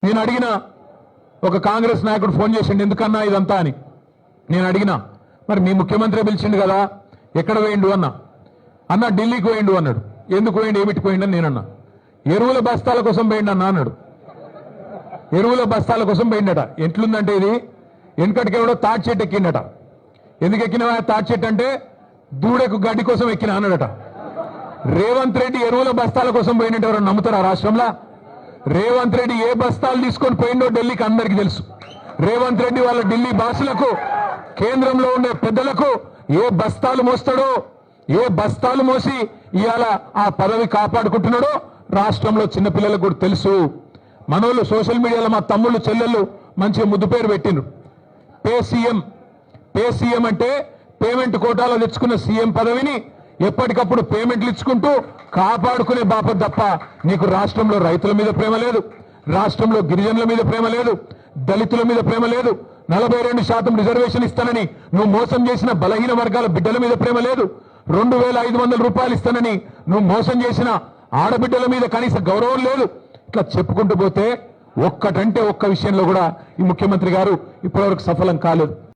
నేను అడిగిన ఒక కాంగ్రెస్ నాయకుడు ఫోన్ చేసిండు, ఎందుకన్నా ఇదంతా అని. నేను అడిగినా, మరి మీ ముఖ్యమంత్రి పిలిచిండు కదా, ఎక్కడ పోయిండు అన్న ఢిల్లీకి పోయిండు అన్నాడు. ఎందుకు పోయిండు, ఏమిటి పోయిండు అని నేనన్నా. ఎరువుల బస్తాల కోసం పోయిండు అన్నాడు. ఎరువుల బస్తాల కోసం పోయిండట. ఎట్లుందంటే ఇది, వెనకటికి ఎవడో తాటి చెట్టు ఎక్కిండట. ఎందుకు ఎక్కినవా తాటి చెట్టు అంటే, దూడకు గడ్డి కోసం ఎక్కిన అన్నాడట. రేవంత్ రెడ్డి ఎరువుల బస్తాల కోసం పోయినట్టు ఎవరు నమ్ముతారా రాష్ట్రంలో? రేవంత్ రెడ్డి ఏ బస్తాలు తీసుకొని పోయిండో ఢిల్లీకి అందరికీ తెలుసు. రేవంత్ రెడ్డి వాళ్ళ ఢిల్లీ బాసులకు, కేంద్రంలో ఉండే పెద్దలకు ఏ బస్తాలు మోస్తాడో, ఏ బస్తాలు మోసి ఇవాళ ఆ పదవి కాపాడుకుంటున్నాడో రాష్ట్రంలో చిన్నపిల్లలకు కూడా తెలుసు. మనోళ్ళు సోషల్ మీడియాలో మా తమ్ముళ్ళు చెల్లెళ్ళు మంచిగా ముద్దు పేరు పెట్టిండ్రు. పే సీఎం అంటే పేమెంట్ కోటాలో తెచ్చుకున్న సీఎం పదవిని ఎప్పటికప్పుడు పేమెంట్లు ఇచ్చుకుంటూ కాపాడుకునే బాపత తప్ప నీకు రాష్ట్రంలో రైతుల మీద ప్రేమ లేదు, రాష్ట్రంలో గిరిజనుల మీద ప్రేమ లేదు, దళితుల మీద ప్రేమ లేదు, 42% రిజర్వేషన్ ఇస్తానని నువ్వు మోసం చేసిన బలహీన వర్గాల బిడ్డల మీద ప్రేమ లేదు, 2500 రూపాయలు ఇస్తానని నువ్వు మోసం చేసిన ఆడబిడ్డల మీద కనీస గౌరవం లేదు. ఇట్లా చెప్పుకుంటూ పోతే ఒక్కటంటే ఒక్క విషయంలో కూడా ఈ ముఖ్యమంత్రి గారు ఇప్పటివరకు సఫలం కాలేదు.